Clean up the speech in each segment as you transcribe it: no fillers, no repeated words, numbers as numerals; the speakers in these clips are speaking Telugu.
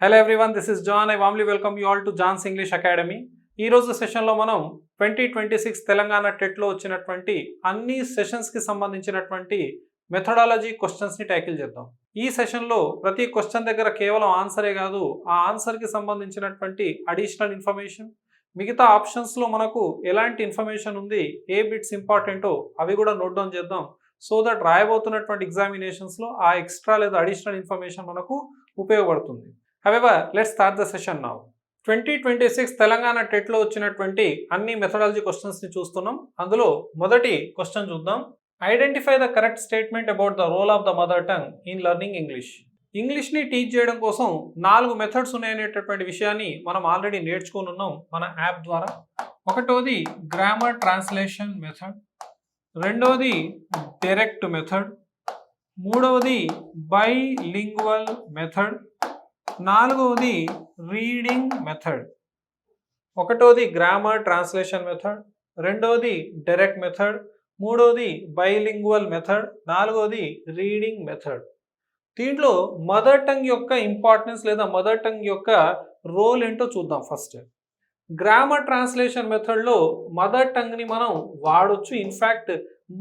Hello everyone, this is John. I warmly welcome you all to John's English Academy. ఈ రోజు సెషన్లో మనం 2026 తెలంగాణ టెట్లో వచ్చినటువంటి అన్ని సెషన్స్కి సంబంధించినటువంటి మెథడాలజీ క్వశ్చన్స్ని ట్యాకిల్ చేద్దాం. ఈ సెషన్లో ప్రతి క్వశ్చన్ దగ్గర కేవలం ఆన్సరే కాదు, ఆ ఆన్సర్కి సంబంధించినటువంటి అడిషనల్ ఇన్ఫర్మేషన్, మిగతా ఆప్షన్స్లో మనకు ఎలాంటి ఇన్ఫర్మేషన్ ఉంది, ఏ బిట్స్ ఇంపార్టెంటో అవి కూడా నోట్ డౌన్ చేద్దాం. సో దట్ రాయబోతున్నటువంటి ఎగ్జామినేషన్స్లో ఆ ఎక్స్ట్రా లేదా అడిషనల్ ఇన్ఫర్మేషన్ మనకు ఉపయోగపడుతుంది. However, let's start the session now. 2026 Telangana టెట్లో వచ్చినటువంటి అన్ని మెథడాలజీ క్వశ్చన్స్ని చూస్తున్నాం. అందులో మొదటి క్వశ్చన్ చూద్దాం. Identify the correct statement about the role of the mother tongue in learning English. ఇంగ్లీష్ని టీచ్ చేయడం కోసం 4 మెథడ్స్ ఉన్నాయనేటటువంటి విషయాన్ని మనం ఆల్రెడీ నేర్చుకుని ఉన్నాం మన యాప్ ద్వారా. ఒకటోది గ్రామర్ ట్రాన్స్లేషన్ మెథడ్, రెండవది డైరెక్ట్ మెథడ్, మూడవది బైలింగ్వల్ మెథడ్, నాలుగవది రీడింగ్ మెథడ్. ఒకటోది గ్రామర్ ట్రాన్స్లేషన్ మెథడ్, రెండవది డైరెక్ట్ మెథడ్, మూడవది బైలింగ్వల్ మెథడ్, నాలుగవది రీడింగ్ మెథడ్. దీంట్లో మదర్ టంగ్ యొక్క ఇంపార్టెన్స్ లేదా మదర్ టంగ్ యొక్క రోల్ ఏంటో చూద్దాం. ఫస్ట్ గ్రామర్ ట్రాన్స్లేషన్ మెథడ్లో మదర్ టంగ్ని మనం వాడొచ్చు. In fact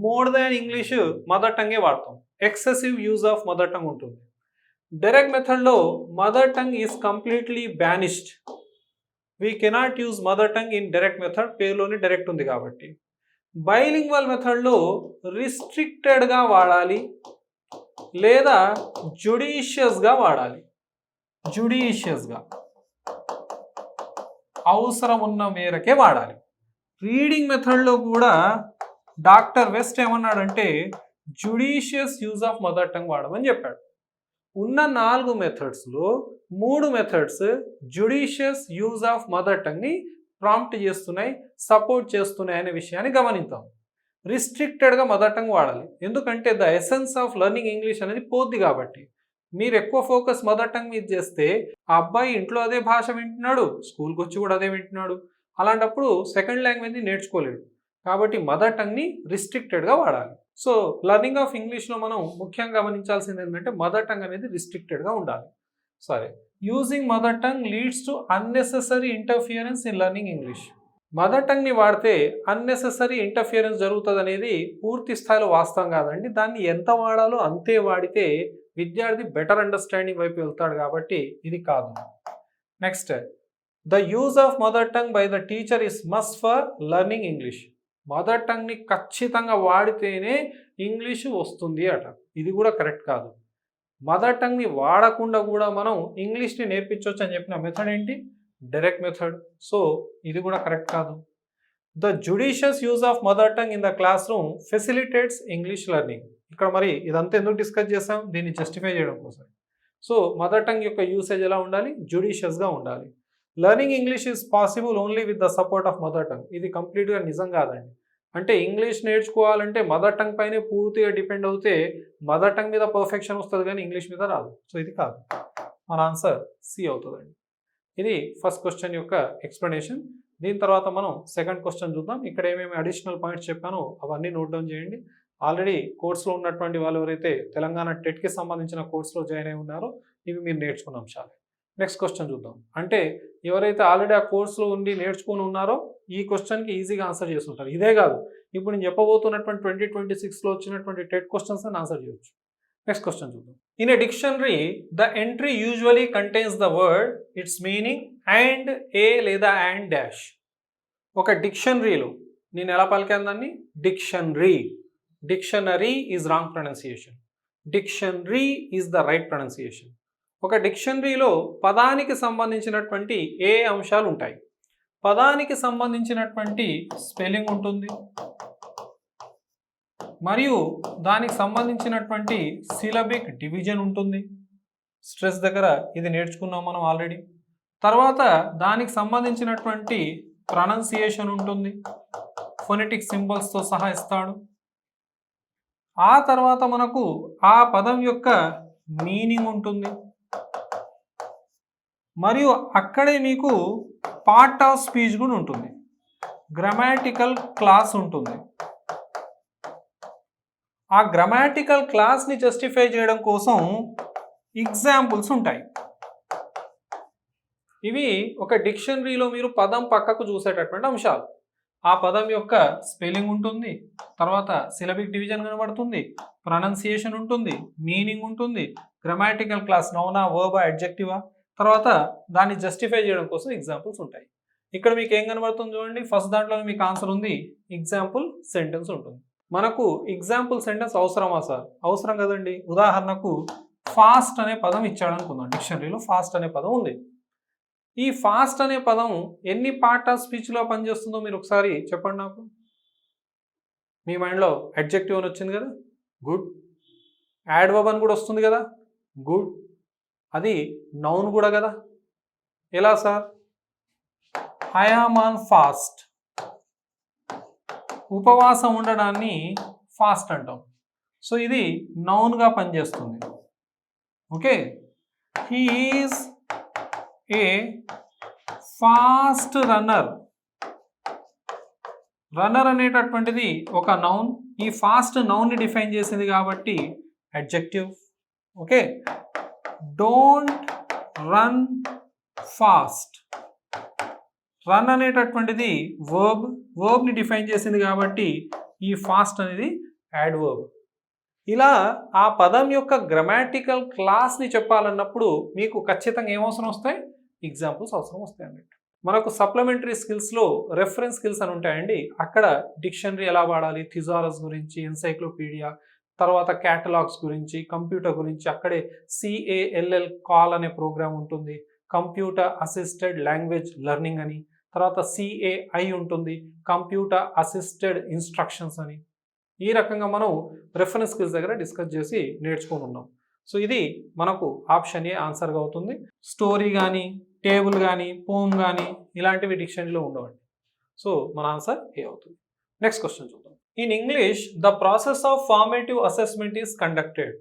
more than English mother టంగే వాడతాం. Excessive use of mother tongue ఉంటుంది. డైరెక్ట్ మెథడ్లో mother tongue is completely banished. We cannot use mother tongue in direct method, పేరులోనే డైరెక్ట్ ఉంది కాబట్టి. బైలింగ్వల్ మెథడ్లో రిస్ట్రిక్టెడ్గా వాడాలి లేదా జుడిషియస్గా వాడాలి. జుడిషియస్గా అవసరం ఉన్న మేరకే వాడాలి. రీడింగ్ మెథడ్లో కూడా డాక్టర్ వెస్ట్ ఏమన్నాడంటే judicious use of mother tongue వాడమని చెప్పాడు. ఉన్న 4 మెథడ్స్లో 3 methods judicious use of mother టంగ్ని ప్రాంప్ట్ చేస్తున్నాయి, సపోర్ట్ చేస్తున్నాయి అనే విషయాన్ని గమనిద్దాం. రిస్ట్రిక్టెడ్గా మదర్ టంగ్ వాడాలి, ఎందుకంటే the essence of learning English అనేది పోద్ది కాబట్టి. మీరు ఎక్కువ ఫోకస్ మదర్ టంగ్ మీద చేస్తే ఆ అబ్బాయి ఇంట్లో అదే భాష వింటున్నాడు, స్కూల్కి వచ్చి కూడా అదే వింటున్నాడు, అలాంటప్పుడు సెకండ్ లాంగ్వేజ్ని నేర్చుకోలేడు. కాబట్టి మదర్ టంగ్ని రిస్ట్రిక్టెడ్గా వాడాలి. సో లెర్నింగ్ ఆఫ్ ఇంగ్లీష్లో మనం ముఖ్యంగా గమనించాల్సింది ఏంటంటే మదర్ టంగ్ అనేది రిస్ట్రిక్టెడ్గా ఉండాలి. సరే, using mother tongue leads to unnecessary interference in learning English. Mother టంగ్ని వాడితే అన్నెసెసరీ ఇంటర్ఫియరెన్స్ జరుగుతుంది అనేది పూర్తి స్థాయిలో వాస్తవం కాదండి. దాన్ని ఎంత వాడాలో అంతే వాడితే విద్యార్థి బెటర్ అండర్స్టాండింగ్ వైపు వెళ్తాడు, కాబట్టి ఇది కాదు. Next, the use of mother tongue by the teacher is must for learning English. Mother టంగ్ని ఖచ్చితంగా వాడితేనే ఇంగ్లీషు వస్తుంది అట. ఇది కూడా కరెక్ట్ కాదు. మదర్ టంగ్ని వాడకుండా కూడా మనం ఇంగ్లీష్ని నేర్పించవచ్చు అని చెప్పిన మెథడ్ ఏంటి? Direct method. సో ఇది కూడా కరెక్ట్ కాదు. The judicious use of mother tongue in the class room facilitates English learning. ఇక్కడ మరి ఇదంతా ఎందుకు డిస్కస్ చేసాం? దీన్ని జస్టిఫై చేయడం కోసం. సో మదర్ టంగ్ యొక్క యూసేజ్ ఎలా ఉండాలి? జుడిషియస్గా ఉండాలి. Learning English is possible only with the support of mother tongue. ఇది కంప్లీట్గా నిజం కాదండి. అంటే ఇంగ్లీష్ నేర్చుకోవాలంటే మదర్ టంగ్ పైనే పూర్తిగా డిపెండ్ అవుతే మదర్ టంగ్ మీద పర్ఫెక్షన్ వస్తుంది, కానీ ఇంగ్లీష్ మీద రాదు. సో ఇది కాదు. మన ఆన్సర్ సి అవుతుందండి. ఇది ఫస్ట్ క్వశ్చన్ యొక్క ఎక్స్ప్లెనేషన్. దీని తర్వాత మనం సెకండ్ క్వశ్చన్ చూద్దాం. ఇక్కడ ఏమేమి అడిషనల్ పాయింట్స్ చెప్పానో అవన్నీ నోట్ డౌన్ చేయండి. ఆల్రెడీ కోర్సులో ఉన్నటువంటి వాళ్ళు ఎవరైతే తెలంగాణ టెట్కి సంబంధించిన కోర్సులో జాయిన్ అయి ఉన్నారో ఇవి మీరు నేర్చుకున్న అంశాలు. నెక్స్ట్ క్వశ్చన్ చూద్దాం. అంటే ఎవరైతే ఆల్రెడీ ఆ కోర్సులో ఉండి నేర్చుకుని ఉన్నారో ఈ క్వశ్చన్కి ఈజీగా ఆన్సర్ చేస్తుంటారు. ఇదే కాదు, ఇప్పుడు నేను చెప్పబోతున్నటువంటి 2026లో వచ్చినటువంటి టెట్ క్వశ్చన్స్ అని ఆన్సర్ చేయొచ్చు. నెక్స్ట్ క్వశ్చన్ చూద్దాం. In a dictionary the entry usually contains the word, its meaning and a లేదా అండ్ డాష్. ఒక డిక్షనరీలో నేను ఎలా పలికాను దాన్ని? Dictionary. Dictionary is wrong pronunciation. Dictionary is the right pronunciation. ఒక డిక్షనరీలో పదానికి సంబంధించినటువంటి ఏ అంశాలు ఉంటాయి? పదానికి సంబంధించినటువంటి స్పెల్లింగ్ ఉంటుంది, మరియు దానికి సంబంధించినటువంటి సిలబిక్ డివిజన్ ఉంటుంది. స్ట్రెస్ దగ్గర ఇది నేర్చుకున్నాం మనం ఆల్రెడీ. తర్వాత దానికి సంబంధించినటువంటి ప్రొనౌన్సియేషన్ ఉంటుంది, ఫొనెటిక్ సింబల్స్తో సహా ఇస్తాడు. ఆ తర్వాత మనకు ఆ పదం యొక్క మీనింగ్ ఉంటుంది, మరియు అక్కడే మీకు పార్ట్ ఆఫ్ స్పీచ్ కూడా ఉంటుంది, గ్రామాటికల్ క్లాస్ ఉంటుంది. ఆ గ్రామాటికల్ క్లాస్ని జస్టిఫై చేయడం కోసం ఎగ్జాంపుల్స్ ఉంటాయి. ఇవి ఒక డిక్షనరీలో మీరు పదం పక్కకు చూసేటటువంటి అంశాలు. ఆ పదం యొక్క స్పెల్లింగ్ ఉంటుంది, తర్వాత సిలబిక్ డివిజన్ కనబడుతుంది, ప్రొనౌన్సియేషన్ ఉంటుంది, మీనింగ్ ఉంటుంది, గ్రామాటికల్ క్లాస్ నౌనా, వర్బా, అడ్జెక్టివా, తర్వాత దాన్ని జస్టిఫై చేయడం కోసం ఎగ్జాంపుల్స్ ఉంటాయి. ఇక్కడ మీకు ఏం కనబడుతుంది చూడండి, ఫస్ట్ దాంట్లో మీకు ఆన్సర్ ఉంది, ఎగ్జాంపుల్ సెంటెన్స్ ఉంటుంది. మనకు ఎగ్జాంపుల్ సెంటెన్స్ అవసరమా సార్? అవసరం కదండి. ఉదాహరణకు ఫాస్ట్ అనే పదం ఇచ్చాడు అనుకుందాం, డిక్షనరీలో ఫాస్ట్ అనే పదం ఉంది. ఈ ఫాస్ట్ అనే పదం ఎన్ని పార్ట్ ఆఫ్ స్పీచ్లో పనిచేస్తుందో మీరు ఒకసారి చెప్పండి నాకు. మీ మైండ్లో అడ్జెక్టివ్ అని వచ్చింది కదా, గుడ్. యాడ్వర్బ్ అని కూడా వస్తుంది కదా, గుడ్. అది నౌన్ కూడా కదా. ఎలా sir? I am on fast, ఉపవాసం ఉండడాన్ని ఫాస్ట్ అంటాం. సో ఇది నౌన్గా పనిచేస్తుంది. Okay, he is a fast runner. Runner అనేటటువంటిది ఒక నౌన్. ఈ ఫాస్ట్ నౌన్ని డిఫైన్ చేసింది కాబట్టి adjective. Okay, don't run fast. Run అనేటటువంటిది వర్బ్, వర్బ్ని డిఫైన్ చేసింది కాబట్టి ఈ ఫాస్ట్ అనేది యాడ్వర్బ్. ఇలా ఆ పదం యొక్క గ్రామాటికల్ క్లాస్ని చెప్పాలన్నప్పుడు మీకు ఖచ్చితంగా ఏమవసరం వస్తాయి? ఎగ్జాంపుల్స్ అవసరం వస్తాయి అన్నట్టు. మనకు సప్లిమెంటరీ స్కిల్స్లో రెఫరెన్స్ స్కిల్స్ అని ఉంటాయండి. అక్కడ డిక్షనరీ ఎలా వాడాలి, థిజారస్ గురించి, ఎన్సైక్లోపీడియా, తర్వాత క్యాటలాగ్స్ గురించి, కంప్యూటర్ గురించి అక్కడే CALL కాల్ అనే ప్రోగ్రామ్ ఉంటుంది, కంప్యూటర్ అసిస్టెడ్ లాంగ్వేజ్ లెర్నింగ్ అని, తర్వాత CAI ఉంటుంది, కంప్యూటర్ అసిస్టెడ్ ఇన్స్ట్రక్షన్స్ అని. ఈ రకంగా మనం రెఫరెన్స్ స్కిల్స్ దగ్గర డిస్కస్ చేసి నేర్చుకొని ఉన్నాం. సో ఇది మనకు ఆప్షన్ ఏ ఆన్సర్గా అవుతుంది. స్టోరీ కానీ, టేబుల్ కానీ, పోమ్ కానీ ఇలాంటివి డిక్షనరీలో ఉండవండి. సో మన ఆన్సర్ ఏ అవుతుంది. నెక్స్ట్ క్వశ్చన్ చూద్దాం. In English the process of formative assessment is conducted.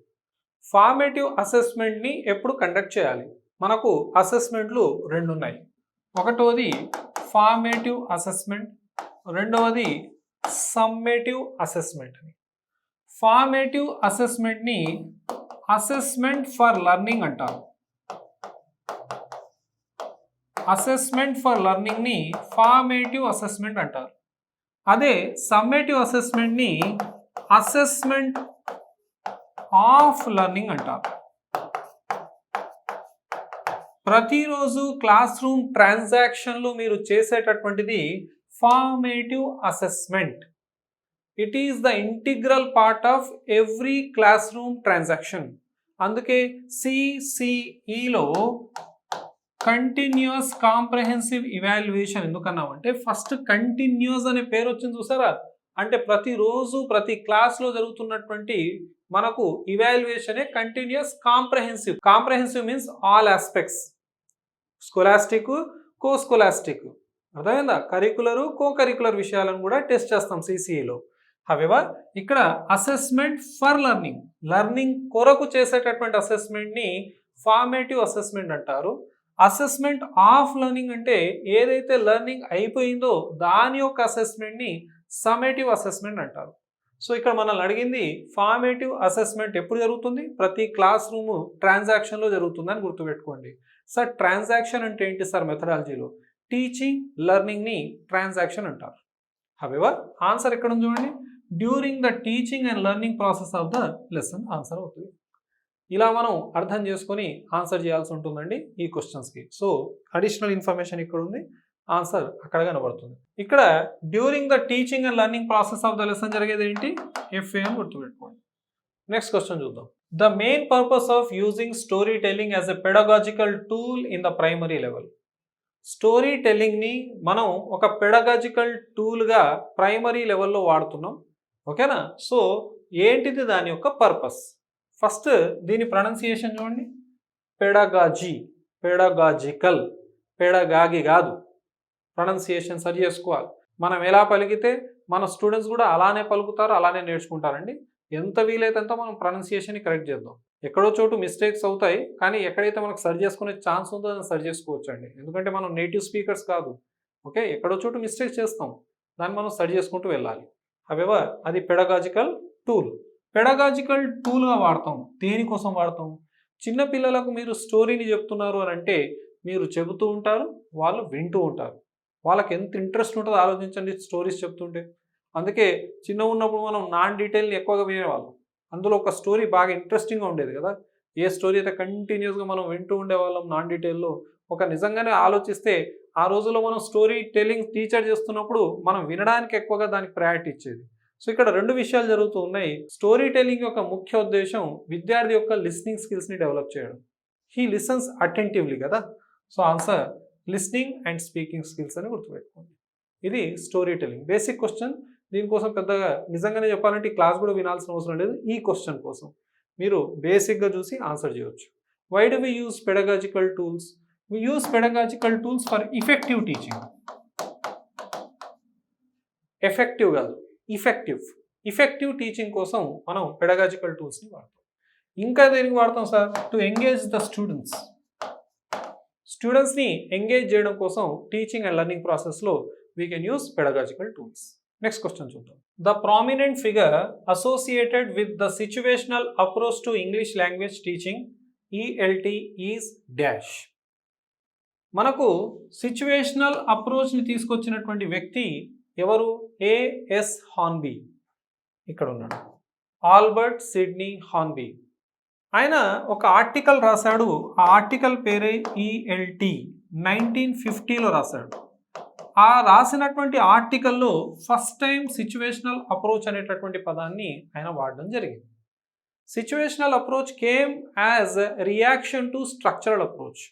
Formative అసెస్మెంట్ని ఎప్పుడు కండక్ట్ చేయాలి? మనకు అసెస్మెంట్లు రెండు ఉన్నాయి. ఒకటోది ఫార్మేటివ్ అసెస్మెంట్, రెండవది సమ్మేటివ్ అసెస్మెంట్ అని. ఫార్మేటివ్ అసెస్మెంట్ని అసెస్మెంట్ ఫర్ లెర్నింగ్ అంటారు. అసెస్మెంట్ ఫర్ లెర్నింగ్ని ఫార్మేటివ్ అసెస్మెంట్ అంటారు. అదే సమ్మేటివ్ అసెస్మెంట్ని అసెస్మెంట్ ఆఫ్ లెర్నింగ్ అంటారు. ప్రతిరోజు క్లాస్ రూమ్ ట్రాన్సాక్షన్లో మీరు చేసేటటువంటిది formative assessment. It is the integral part of every classroom transaction. అందుకే CCEలో కంటిన్యూస్ కాంప్రహెన్సివ్ ఇవాల్యుయేషన్ ఎందుకన్నామంటే, ఫస్ట్ కంటిన్యూస్ అనే పేరు వచ్చింది చూసారా, అంటే ప్రతిరోజు ప్రతి క్లాస్లో జరుగుతున్నటువంటి మనకు ఇవాల్యుయేషనే continuous comprehensive. Comprehensive means all aspects, scholastic, co scholastic, అర్థమైందా? కరికులరు, కో కరికులర్ విషయాలను కూడా టెస్ట్ చేస్తాం CCEలో. హవెవర్ ఇక్కడ అసెస్మెంట్ ఫర్ లెర్నింగ్, లెర్నింగ్ కొరకు చేసేటటువంటి అసెస్మెంట్ని ఫార్మేటివ్ అసెస్మెంట్ అంటారు. అసెస్మెంట్ ఆఫ్ లెర్నింగ్ అంటే ఏదైతే లెర్నింగ్ అయిపోయిందో దాని యొక్క అసెస్మెంట్ని సమ్మేటివ్ అసెస్మెంట్ అంటారు. సో ఇక్కడ మనల్ని అడిగింది ఫార్మేటివ్ అసెస్మెంట్ ఎప్పుడు జరుగుతుంది? ప్రతి క్లాస్ రూమ్ ట్రాన్సాక్షన్లో జరుగుతుందని గుర్తుపెట్టుకోండి. సార్ ట్రాన్సాక్షన్ అంటే ఏంటి సార్? మెథడాలజీలో టీచింగ్ లెర్నింగ్ని ట్రాన్సాక్షన్ అంటారు. హవెవర్ ఆన్సర్ ఎక్కడ ఉంది చూడండి, during the teaching and learning process of the lesson answer అవుతుంది. ఇలా మనం అర్థం చేసుకొని ఆన్సర్ చేయాల్సి ఉంటుందండి ఈ క్వశ్చన్స్కి. సో అడిషనల్ ఇన్ఫర్మేషన్ ఇక్కడ ఉంది, ఆన్సర్ అక్కడ కనబడుతుంది. ఇక్కడ during the teaching and learning process of the lesson జరిగేది ఏంటి? FA అని గుర్తుపెట్టుకోండి. నెక్స్ట్ క్వశ్చన్ చూద్దాం. The main purpose of using story telling as a pedagogical tool in the primary level. Story టెల్లింగ్ని మనం ఒక పెడగాజికల్ టూల్గా ప్రైమరీ లెవెల్లో వాడుతున్నాం. ఓకేనా? సో ఏంటిది దాని యొక్క పర్పస్? ఫస్ట్ దీని ప్రొనౌన్సియేషన్ చూడండి, పెడగాజీ, పెడగాజికల్, పెడగాగి కాదు. ప్రొనౌన్సియేషన్ సరి చేసుకోవాలి. మనం ఎలా పలికితే మన స్టూడెంట్స్ కూడా అలానే పలుకుతారు, అలానే నేర్చుకుంటారండి. ఎంత వీలైతే అంత మనం ప్రొనౌన్సియేషన్ని కరెక్ట్ చేద్దాం. ఎక్కడో చోటు మిస్టేక్స్ అవుతాయి, కానీ ఎక్కడైతే మనకు సరి చేసుకునే ఛాన్స్ ఉందో దాన్ని సరి చేసుకోవచ్చు అండి. ఎందుకంటే మనం నేటివ్ స్పీకర్స్ కాదు. ఓకే, ఎక్కడో చోటు మిస్టేక్స్ చేస్తాం, దాన్ని మనం సరి చేసుకుంటూ వెళ్ళాలి. హవెవర్ అది పెడగాజికల్ టూల్. పెడగాజికల్ టూల్గా వాడతాం. దేనికోసం వాడతాం? చిన్నపిల్లలకు మీరు స్టోరీని చెప్తున్నారు అని అంటే మీరు చెబుతూ ఉంటారు, వాళ్ళు వింటూ ఉంటారు. వాళ్ళకి ఎంత ఇంట్రెస్ట్ ఉంటుందో ఆలోచించండి స్టోరీస్ చెప్తుంటే. అందుకే చిన్నగా ఉన్నప్పుడు మనం నాన్ డీటెయిల్ని ఎక్కువగా వినేవాళ్ళం. అందులో ఒక స్టోరీ బాగా ఇంట్రెస్టింగ్గా ఉండేది కదా. ఏ స్టోరీ అయితే కంటిన్యూస్గా మనం వింటూ ఉండేవాళ్ళం నాన్ డీటెయిల్లో, ఒక నిజంగానే ఆలోచిస్తే ఆ రోజుల్లో మనం స్టోరీ టెల్లింగ్ టీచర్ చేస్తున్నప్పుడు మనం వినడానికి ఎక్కువగా దానికి ప్రయారిటీ ఇచ్చేది. సో ఇక్కడ రెండు విషయాలు జరుగుతూ ఉన్నాయి. స్టోరీ టెల్లింగ్ యొక్క ముఖ్య ఉద్దేశం విద్యార్థి యొక్క లిస్నింగ్ స్కిల్స్ని డెవలప్ చేయడం. హీ లిసన్స్ అటెంటివ్లీ కదా. So answer listening and speaking skills అని గుర్తుపెట్టుకోండి. ఇది స్టోరీ టెల్లింగ్ బేసిక్ క్వశ్చన్. దీనికోసం పెద్దగా నిజంగానే చెప్పాలంటే ఈ క్లాస్ కూడా వినాల్సిన అవసరం లేదు. ఈ క్వశ్చన్ కోసం మీరు బేసిక్గా చూసి ఆన్సర్ చేయవచ్చు. Why do we use pedagogical tools? We use pedagogical tools for effective teaching. Effective కాదు, ఇఫెక్టివ్ టీచింగ్ కోసం మనం పెడగాజికల్ టూల్స్ని వాడతాం. ఇంకా దేనికి వాడతాం సార్? టు ఎంగేజ్ ద స్టూడెంట్స్ని ఎంగేజ్ చేయడం కోసం టీచింగ్ అండ్ లెర్నింగ్ ప్రాసెస్లో we can use pedagogical tools. Next question చూద్దాం. The prominent figure associated with the situational approach to English language teaching ELT is dash. మనకు సిచ్యువేషనల్ అప్రోచ్ని తీసుకొచ్చినటువంటి వ్యక్తి ఎవరు? A.S. హార్న్బీ. ఇక్కడ ఉన్నాడు, ఆల్బర్ట్ సిడ్నీ హార్న్బీ. ఆయన ఒక ఆర్టికల్ రాశాడు. ఆ ఆర్టికల్ పేరే ELT. 1950లో రాశాడు. ఆ రాసినటువంటి ఆర్టికల్లో ఫస్ట్ టైం సిచ్యువేషనల్ అప్రోచ్ అనేటటువంటి పదాన్ని ఆయన వాడడం జరిగింది. Situational approach came as reaction to structural approach.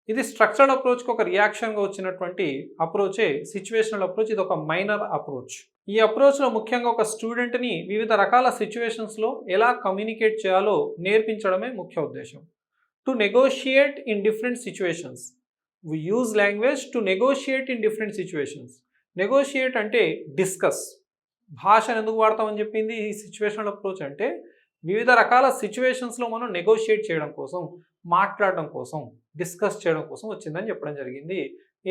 ఇది స్ట్రక్చరల్ అప్రోచ్కి ఒక రియాక్షన్గా వచ్చినటువంటి అప్రోచే సిచ్యువేషనల్ అప్రోచ్. ఇది ఒక మైనర్ అప్రోచ్. ఈ అప్రోచ్లో ముఖ్యంగా ఒక స్టూడెంట్ని వివిధ రకాల సిచ్యువేషన్స్లో ఎలా కమ్యూనికేట్ చేయాలో నేర్పించడమే ముఖ్య ఉద్దేశం. To negotiate in different situations. We use language to negotiate in different situations. Negotiate అంటే డిస్కస్. భాషను ఎందుకు వాడతామని చెప్పింది ఈ సిచ్యువేషనల్ అప్రోచ్ అంటే వివిధ రకాల సిచ్యువేషన్స్లో మనం నెగోషియేట్ చేయడం కోసం, మాట్లాడడం కోసం, డిస్కస్ చేయడం కోసం వచ్చిందని చెప్పడం జరిగింది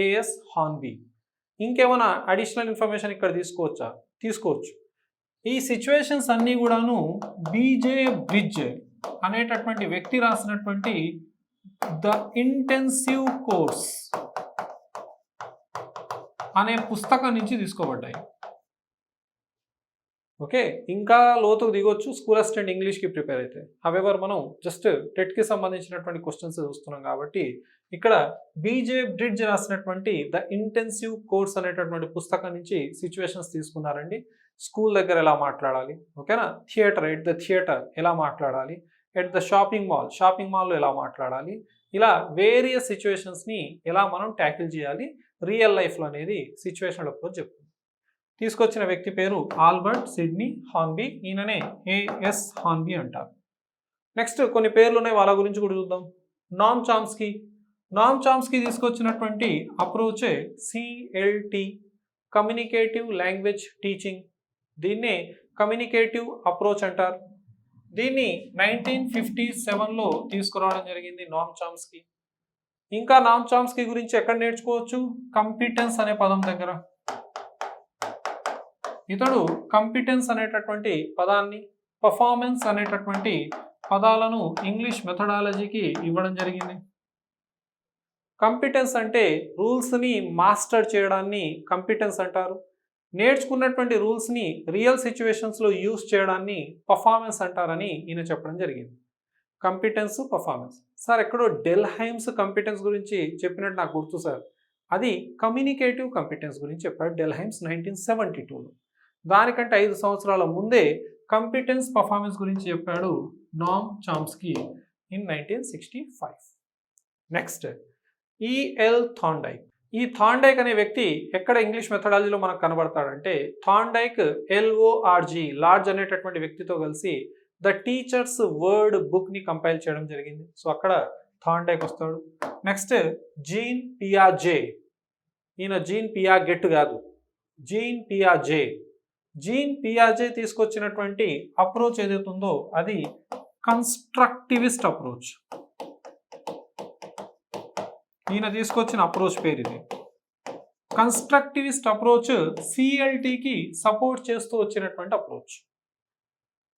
A.S. హార్న్బీ. ఇంకేమైనా అడిషనల్ ఇన్ఫర్మేషన్ ఇక్కడ తీసుకోవచ్చు. ఈ సిచ్యువేషన్స్ అన్నీ కూడాను B.J. బ్రిడ్జ్ అనేటటువంటి వ్యక్తి రాసినటువంటి ద ఇంటెన్సివ్ కోర్స్ అనే పుస్తకం నుంచి తీసుకోబడ్డాయి. ఓకే, ఇంకా లోతుకు దిగొచ్చు స్కూల్ అసిస్టెంట్ ఇంగ్లీష్కి ప్రిపేర్ అయితే. హవెవర్ మనం జస్ట్ టెట్కి సంబంధించినటువంటి క్వశ్చన్స్ చూస్తున్నాం కాబట్టి ఇక్కడ B.J. బ్రిడ్జ్ రాసినటువంటి ద ఇంటెన్సివ్ కోర్స్ అనేటటువంటి పుస్తకం నుంచి సిచ్యువేషన్స్ తీసుకున్నారండి. స్కూల్ దగ్గర ఎలా మాట్లాడాలి, ఓకేనా, ఎట్ ద థియేటర్ ఎలా మాట్లాడాలి, ఎట్ ద షాపింగ్ మాల్లో ఎలా మాట్లాడాలి, ఇలా వేరియస్ సిచ్యువేషన్స్ని ఎలా మనం ట్యాకిల్ చేయాలి రియల్ లైఫ్లో అనేది సిచ్యువేషనల్ అప్రోచ్ చెప్తుంది. తీసుకొచ్చిన వ్యక్తి పేరు ఆల్బర్ట్ సిడ్నీ హార్న్బీ. ఈయననే A.S. హార్న్బీ అంటారు. నెక్స్ట్ కొన్ని పేర్లు ఉన్నాయి, వాళ్ళ గురించి కూడా చూద్దాం. నామ్ చామ్స్కీ తీసుకొచ్చినటువంటి అప్రోచే CLT, కమ్యూనికేటివ్ లాంగ్వేజ్ టీచింగ్. దీన్నే కమ్యూనికేటివ్ అప్రోచ్ అంటారు. దీన్ని 1957లో తీసుకురావడం జరిగింది నామ్ చామ్స్కీ. ఇంకా నామ్ చామ్స్కీ గురించి ఎక్కడ నేర్చుకోవచ్చు? కంపిటెన్స్ అనే పదం దగ్గర. ఇతడు కంపిటెన్స్ అనేటటువంటి పదాన్ని, పర్ఫార్మెన్స్ అనేటటువంటి పదాలను ఇంగ్లీష్ మెథడాలజీకి ఇవ్వడం జరిగింది. కంపిటెన్స్ అంటే రూల్స్ని మాస్టర్ చేయడాన్ని కంపిటెన్స్ అంటారు. నేర్చుకున్నటువంటి రూల్స్ని రియల్ సిచ్యువేషన్స్లో యూస్ చేయడాన్ని పర్ఫార్మెన్స్ అంటారని ఈయన చెప్పడం జరిగింది. Competence, performance. సార్ ఎక్కడో డెల్హైమ్స్ కంపిటెన్స్ గురించి చెప్పినట్టు నాకు గుర్తు సార్. అది కమ్యూనికేటివ్ కంపిటెన్స్ గురించి చెప్పాడు డెల్హైమ్స్ 1972లో. దానికంటే 5 సంవత్సరాల ముందే కంపిటెన్స్, పర్ఫార్మెన్స్ గురించి చెప్పాడు Noam Chomsky in 1965. Next E.L. Thorndike. ఈ థార్న్డైక్ అనే వ్యక్తి ఎక్కడ ఇంగ్లీష్ మెథడాలజీలో మనకు కనబడతాడంటే థార్న్డైక్ LORG లార్జ్ అనేటటువంటి వ్యక్తితో కలిసి ద టీచర్స్ వర్డ్ బుక్ని కంపైల్ చేయడం జరిగింది. సో అక్కడ థార్న్డైక్ వస్తాడు. నెక్స్ట్ జీన్ పియాజే. ఈయన జీన్ పియాగెట్ కాదు, జీన్ పియాజే. జీన్ పియాజే తీసుకొచ్చినటువంటి అప్రోచ్ ఏదైతే ఉందో అది కన్స్ట్రక్టివిస్ట్ అప్రోచ్. ఈయన తీసుకొచ్చిన అప్రోచ్ పేరు ఇది. కన్స్ట్రక్టివిస్ట్ అప్రోచ్ CLTకి సపోర్ట్ చేస్తూ వచ్చినటువంటి అప్రోచ్.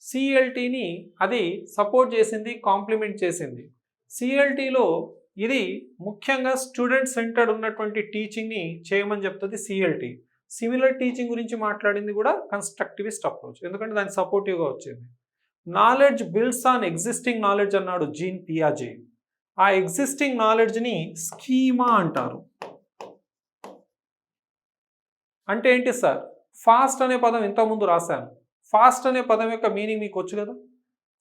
CLTని అది సపోర్ట్ చేసింది, కాంప్లిమెంట్ చేసింది. CLTలో ఇది ముఖ్యంగా స్టూడెంట్ సెంటర్డ్ ఉన్నటువంటి టీచింగ్ని చేయమని చెప్తుంది సిఎల్టీ. సిమిలర్ టీచింగ్ గురించి మాట్లాడింది కూడా కన్స్ట్రక్టివిస్ట్ అప్రోచ్, ఎందుకంటే దానికి సపోర్టివ్గా వచ్చింది. Knowledge builds on existing knowledge అన్నాడు జీన్ పియాజే. ఆ ఎగ్జిస్టింగ్ నాలెడ్జ్ని స్కీమా అంటారు. అంటే ఏంటి సార్? ఫాస్ట్ అనే పదం ఇంతకుముందు రాశాను. ఫాస్ట్ అనే పదం యొక్క మీనింగ్ మీకు వచ్చు కదా.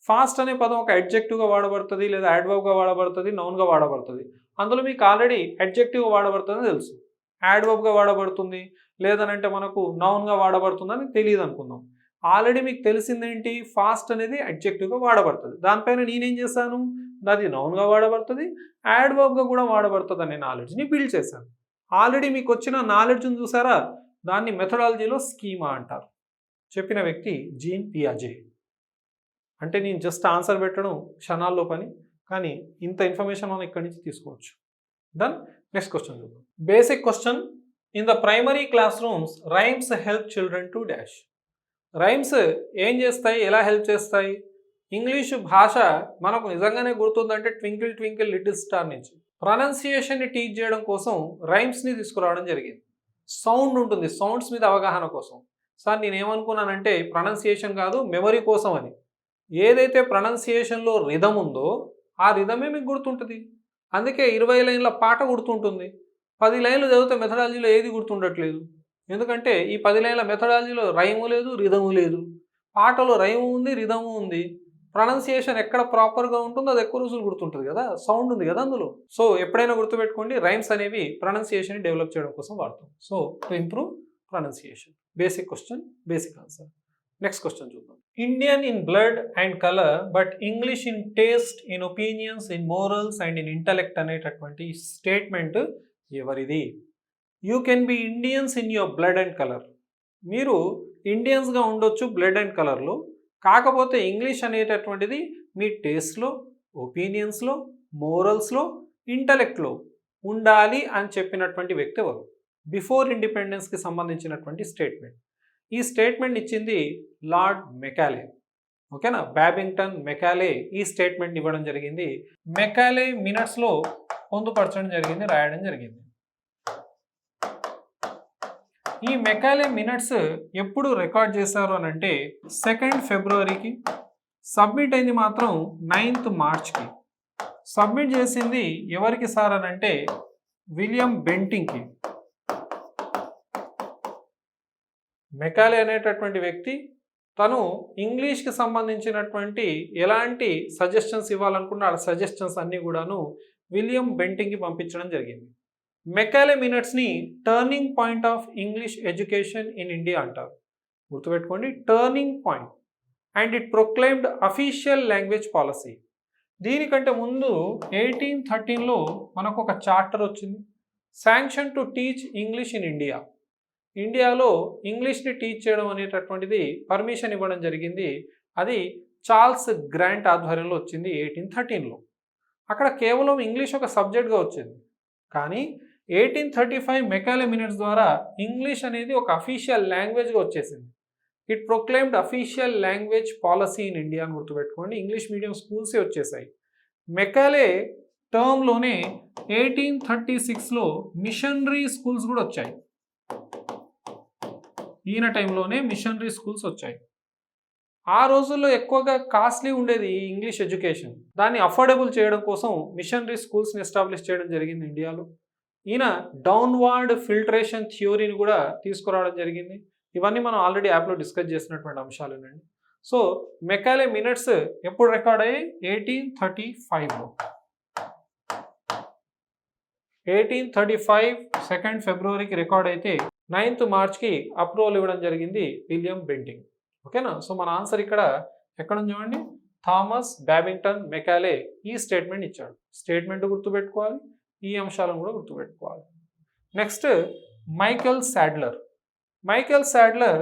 ఫాస్ట్ అనే పదం ఒక అడ్జెక్టివ్గా వాడబడుతుంది, లేదా యాడ్వర్బ్గా వాడబడుతుంది, నౌన్గా వాడబడుతుంది. అందులో మీకు ఆల్రెడీ అడ్జెక్టివ్గా వాడబడుతుందని తెలుసు, యాడ్వర్బ్గా వాడబడుతుంది, లేదనంటే మనకు నౌన్గా వాడబడుతుందని తెలియదు అనుకుందాం. ఆల్రెడీ మీకు తెలిసిందేంటి? ఫాస్ట్ అనేది అడ్జెక్టివ్గా వాడబడుతుంది. దానిపైన నేనేం చేశాను? అది నౌన్గా వాడబడుతుంది, యాడ్వర్బ్గా కూడా వాడబడుతుంది అనే నాలెడ్జ్ని బిల్డ్ చేశాను. ఆల్రెడీ మీకు వచ్చిన నాలెడ్జ్ని చూసారా? దాన్ని మెథడాలజీలో స్కీమా అంటారు. చెప్పిన వ్యక్తి జీన్ పియాజే. అంటే నేను జస్ట్ ఆన్సర్ పెట్టడం క్షణాల్లో పని, కానీ ఇంత ఇన్ఫర్మేషన్ మనం ఇక్కడి నుంచి తీసుకోవచ్చు. దెన్ నెక్స్ట్ క్వశ్చన్ చూద్దాం. Basic question. In the primary class rooms rhymes help children to dash. Rhymes ఏం చేస్తాయి, ఎలా హెల్ప్ చేస్తాయి? ఇంగ్లీషు భాష మనకు నిజంగానే గుర్తుందంటే ట్వింకిల్ ట్వింకిల్ లిటిల్ స్టార్ నుంచి. ప్రొనౌన్సియేషన్ని టీచ్ చేయడం కోసం రైమ్స్ని తీసుకురావడం జరిగింది. సౌండ్ ఉంటుంది, సౌండ్స్ మీద అవగాహన కోసం. సార్ నేనేమనుకున్నానంటే ప్రొనౌన్సియేషన్ కాదు, మెమరీ కోసం అని. ఏదైతే ప్రొనౌన్సియేషన్లో రిథమ్ ఉందో ఆ రిథమే మీకు గుర్తుంటుంది. అందుకే 20 లైన్ల పాట గుర్తుంటుంది. 10 లైన్లు చదివితే మెథడాలజీలో ఏది గుర్తుండట్లేదు. ఎందుకంటే ఈ 10 లైన్ల మెథడాలజీలో రైము లేదు, రిథము లేదు. పాటలో రైము ఉంది, రిథము ఉంది. ప్రొనౌన్సియేషన్ ఎక్కడ ప్రాపర్గా ఉంటుందో అది ఎక్కువ రోజులు గుర్తుంటుంది కదా, సౌండ్ ఉంది కదా అందులో. సో ఎప్పుడైనా గుర్తుపెట్టుకోండి, రైమ్స్ అనేవి ప్రొనౌన్సియేషన్ డెవలప్ చేయడం కోసం వాడతాం. So to improve pronunciation. Basic question, basic answer. Next question చూద్దాం. Indian in blood and colour but English in taste, in opinions, in morals and in intellect అనేటటువంటి స్టేట్మెంట్ ఎవరిది? You can be Indians in your blood and colour. మీరు ఇండియన్స్గా ఉండొచ్చు బ్లడ్ అండ్ కలర్లో, కాకపోతే ఇంగ్లీష్ అనేటటువంటిది మీ టేస్ట్లో, ఒపీనియన్స్లో, మోరల్స్లో, ఇంటలెక్ట్లో ఉండాలి అని చెప్పినటువంటి వ్యక్తి ఎవరు? బిఫోర్ ఇండిపెండెన్స్కి సంబంధించినటువంటి స్టేట్మెంట్. ఈ స్టేట్మెంట్ ఇచ్చింది లార్డ్ మెకాలే. ఓకేనా? బ్యాబింగ్టన్ మెకాలే ఈ స్టేట్మెంట్ ఇవ్వడం జరిగింది. మెకాలే మినిట్స్లో పొందుపరచడం జరిగింది, రాయడం జరిగింది. ఈ మెకాలే మినిట్స్ ఎప్పుడు రికార్డ్ చేశారు అని అంటే 2 ఫిబ్రవరికి, సబ్మిట్ అయింది మాత్రం 9th మార్చ్కి. సబ్మిట్ చేసింది ఎవరికి సార్ అని అంటే విలియం బెంటింగ్కి. మెకాలే అనేటటువంటి వ్యక్తి తను ఇంగ్లీష్కి సంబంధించినటువంటి ఎలాంటి సజెషన్స్ ఇవ్వాలనుకున్న ఆ సజెషన్స్ అన్నీ కూడాను విలియం బెంటింగ్కి పంపించడం జరిగింది. మెకాలే మినిట్స్ని turning point of English education in India అంటారు. గుర్తుపెట్టుకోండి, turning point. And it proclaimed official language policy. దీనికంటే ముందు 1813లో మనకు ఒక చార్టర్ వచ్చింది, sanction to teach English in India. ఇండియాలో ఇంగ్లీష్ని టీచ్ చేయడం అనేటటువంటిది పర్మిషన్ ఇవ్వడం జరిగింది. అది చార్ల్స్ గ్రాంట్ ఆధ్వర్యంలో వచ్చింది 1813లో. అక్కడ కేవలం ఇంగ్లీష్ ఒక సబ్జెక్ట్గా వచ్చింది. కానీ 1835 మెకాలే మినిట్స్ ద్వారా ఇంగ్లీష్ అనేది ఒక అఫీషియల్ లాంగ్వేజ్గా వచ్చేసింది. It proclaimed official language policy in India అని గుర్తుపెట్టుకోండి. ఇంగ్లీష్ మీడియం స్కూల్సే వచ్చేసాయి. మెకాలే టర్మ్లోనే 1836లో మిషనరీ స్కూల్స్ కూడా వచ్చాయి. ఈయన టైంలోనే మిషనరీ స్కూల్స్ వచ్చాయి. ఆ రోజుల్లో ఎక్కువగా కాస్ట్లీ ఉండేది ఈ ఇంగ్లీష్ ఎడ్యుకేషన్. దాన్ని అఫోర్డబుల్ చేయడం కోసం మిషనరీ స్కూల్స్ని ఎస్టాబ్లిష్ చేయడం జరిగింది ఇండియాలో. ఈయన డౌన్వర్డ్ ఫిల్టరేషన్ థియోరీని కూడా తీసుకురావడం జరిగింది. ఇవన్నీ మనం ఆల్రెడీ యాప్లో డిస్కస్ చేసినటువంటి అంశాలేనండి. సో మెకాలే మినిట్స్ ఎప్పుడు రికార్డ్ అయ్యాయి? 1835లో. 1835 2 ఫిబ్రవరికి రికార్డ్ అయితే 9th మార్చ్కి అప్రూవల్ ఇవ్వడం జరిగింది విలియం బెంటింగ్. ఓకేనా? సో మన ఆన్సర్ ఇక్కడ ఎక్కడ ఉంది చూడండి, థామస్ బ్యాబింగ్టన్ మెకాలే ఈ స్టేట్మెంట్ ఇచ్చాడు. స్టేట్మెంట్ గుర్తుపెట్టుకోవాలి, ఈ అంశాలను కూడా గుర్తుపెట్టుకోవాలి. Next Michael Sadler. Michael Sadler